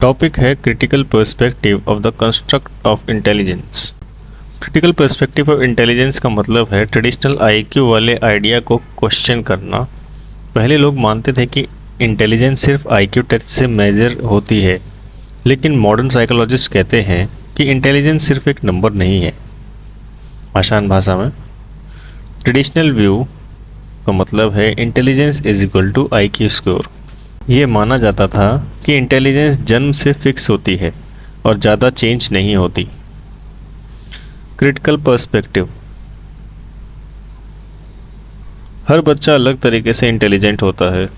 Topic है critical perspective of the construct of intelligence. Critical perspective of intelligence का मतलब है ट्रेडिशनल आईक्यू वाले आइडिया को क्वेश्चन करना। पहले लोग मानते थे कि इंटेलिजेंस सिर्फ आईक्यू टेस्ट से मेजर होती है, लेकिन मॉडर्न साइकोलॉजिस्ट कहते हैं कि इंटेलिजेंस सिर्फ एक नंबर नहीं है। आसान भाषा में ट्रेडिशनल व्यू का मतलब है intelligence is equal to IQ score. ये माना जाता था कि इंटेलिजेंस जन्म से फिक्स होती है और ज़्यादा चेंज नहीं होती। क्रिटिकल पर्सपेक्टिव, हर बच्चा अलग तरीके से इंटेलिजेंट होता है।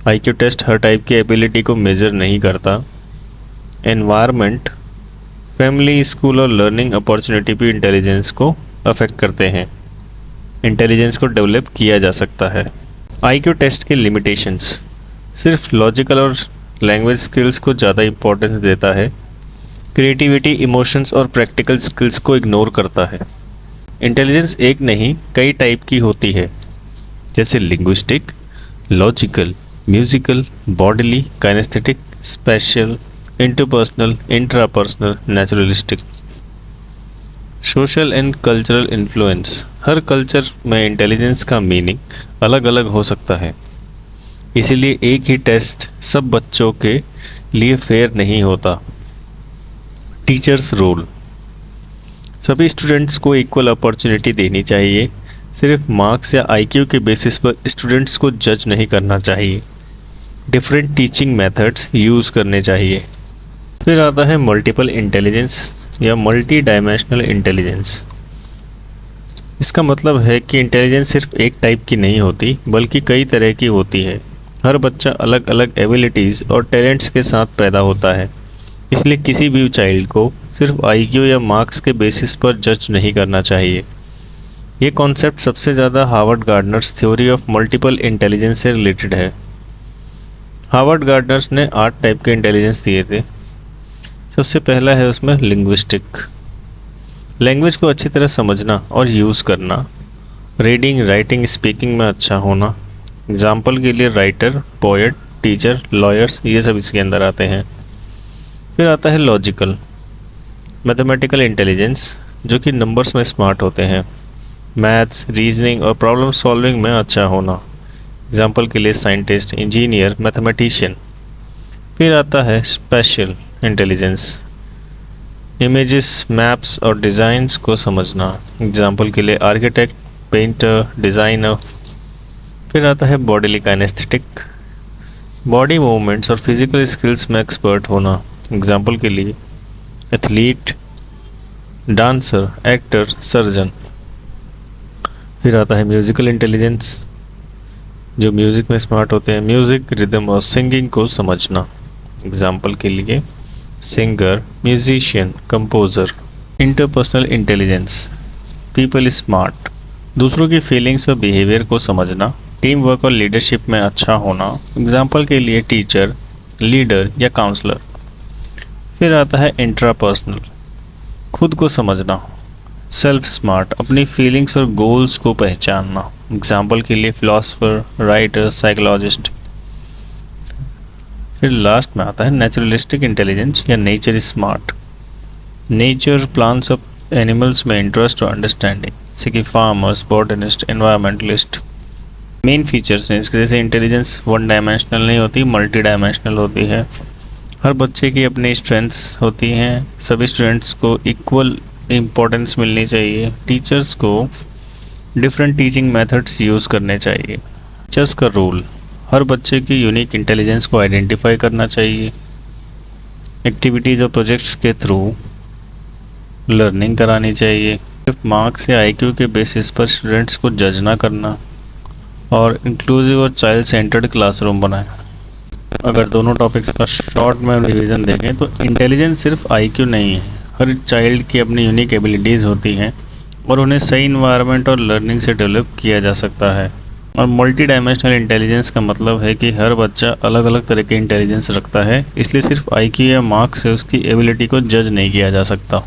आईक्यू टेस्ट हर टाइप की एबिलिटी को मेजर नहीं करता। एनवायरनमेंट, फैमिली, स्कूल और लर्निंग अपॉर्चुनिटी भी इंटेलिजेंस को अफेक्ट करते हैं। इंटेलिजेंस को डेवलप किया जा सकता है। आईक्यू टेस्ट के लिमिटेशंस, सिर्फ लॉजिकल और लैंग्वेज स्किल्स को ज़्यादा इम्पोर्टेंस देता है। क्रिएटिविटी, इमोशंस और प्रैक्टिकल स्किल्स को इग्नोर करता है। इंटेलिजेंस एक नहीं कई टाइप की होती है, जैसे linguistic, logical, musical, bodily, kinesthetic, spatial, interpersonal, intrapersonal, naturalistic. Social and cultural influence, हर कल्चर में इंटेलिजेंस का मीनिंग अलग अलग हो सकता है, इसीलिए एक ही टेस्ट सब बच्चों के लिए फेयर नहीं होता। टीचर्स रोल, सभी स्टूडेंट्स को इक्वल अपॉर्चुनिटी देनी चाहिए। सिर्फ मार्क्स या आईक्यू के बेसिस पर स्टूडेंट्स को जज नहीं करना चाहिए। डिफरेंट टीचिंग मेथड्स यूज़ करने चाहिए। फिर आता है मल्टीपल इंटेलिजेंस या मल्टी डायमेंशनल इंटेलिजेंस। इसका मतलब है कि इंटेलिजेंस सिर्फ एक टाइप की नहीं होती, बल्कि कई तरह की होती है। हर बच्चा अलग अलग एबिलिटीज़ और टैलेंट्स के साथ पैदा होता है, इसलिए किसी भी चाइल्ड को सिर्फ आईक्यू या मार्क्स के बेसिस पर जज नहीं करना चाहिए। ये कॉन्सेप्ट सबसे ज़्यादा Harvard Gardner's theory of multiple intelligence से रिलेटेड है। हार्वर्ड गार्डनर्स ने 8 टाइप के इंटेलिजेंस दिए थे। सबसे पहला है उसमें लिंग्विस्टिक, लैंग्वेज को अच्छी तरह समझना और यूज़ करना। रीडिंग, राइटिंग, स्पीकिंग में अच्छा होना। एग्जाम्पल के लिए राइटर, पोएट, टीचर, लॉयर्स, ये सब इसके अंदर आते हैं। फिर आता है लॉजिकल, मैथमेटिकल इंटेलिजेंस, जो कि नंबर्स में स्मार्ट होते हैं। मैथ्स, रीजनिंग और प्रॉब्लम सॉल्विंग में अच्छा होना। एग्जाम्पल के लिए साइंटिस्ट, इंजीनियर, मैथमेटिशियन। फिर आता है स्पेशल इंटेलिजेंस, इमेजेस, मैप्स और डिज़ाइंस को समझना। एग्जाम्पल के लिए आर्किटेक्ट, पेंटर, डिज़ाइनर। फिर आता है बॉडीली काइनेस्थेटिक, बॉडी मूवमेंट्स और फिजिकल स्किल्स में एक्सपर्ट होना। एग्जाम्पल के लिए एथलीट, डांसर, एक्टर, सर्जन। फिर आता है म्यूज़िकल इंटेलिजेंस, जो म्यूज़िक में स्मार्ट होते हैं। म्यूज़िक, रिदम और सिंगिंग को समझना। एग्जाम्पल के लिए singer, musician, composer. Interpersonal intelligence, people smart, दूसरों की फीलिंग्स और बिहेवियर को समझना। टीम वर्क और लीडरशिप में अच्छा होना। एग्जाम्पल के लिए टीचर, लीडर या काउंसलर। फिर आता है इंट्रापर्सनल, खुद को समझना। सेल्फ स्मार्ट, अपनी फीलिंग्स और गोल्स को पहचानना। एग्जाम्पल के लिए फिलोसोफर, राइटर, साइकोलॉजिस्ट। फिर लास्ट में आता है नेचुरलिस्टिक इंटेलिजेंस या नेचर स्मार्ट, नेचर, प्लांट्स और एनिमल्स में इंटरेस्ट और अंडरस्टैंडिंग, जैसे कि farmers, botanist, environmentalist. Main features हैं इसके, जैसे इंटेलिजेंस वन डायमेंशनल नहीं होती, मल्टी डायमेंशनल होती है। हर बच्चे की अपनी स्ट्रेंथ्स होती हैं। सभी स्टूडेंट्स को इक्वल इम्पोर्टेंस मिलनी चाहिए। टीचर्स को डिफरेंट टीचिंग मेथड्स यूज़ करने चाहिए। टीचर्स का रोल, हर बच्चे की यूनिक इंटेलिजेंस को आइडेंटिफाई करना चाहिए। एक्टिविटीज़ और प्रोजेक्ट्स के थ्रू लर्निंग करानी चाहिए। सिर्फ मार्क्स या आईक्यू के बेसिस पर स्टूडेंट्स को जज ना करना और इंक्लूसिव और चाइल्ड सेंटर्ड क्लासरूम बनाएं। अगर दोनों टॉपिक्स का शॉर्ट में रिवीजन देखें तो इंटेलिजेंस सिर्फ आईक्यू नहीं है। हर चाइल्ड की अपनी यूनिक एबिलिटीज़ होती हैं और उन्हें सही इन्वायरमेंट और लर्निंग से डेवलप किया जा सकता है। और मल्टी डायमेंशनल इंटेलिजेंस का मतलब है कि हर बच्चा अलग अलग तरह के इंटेलिजेंस रखता है, इसलिए सिर्फ आईक्यू या मार्क्स से उसकी एबिलिटी को जज नहीं किया जा सकता।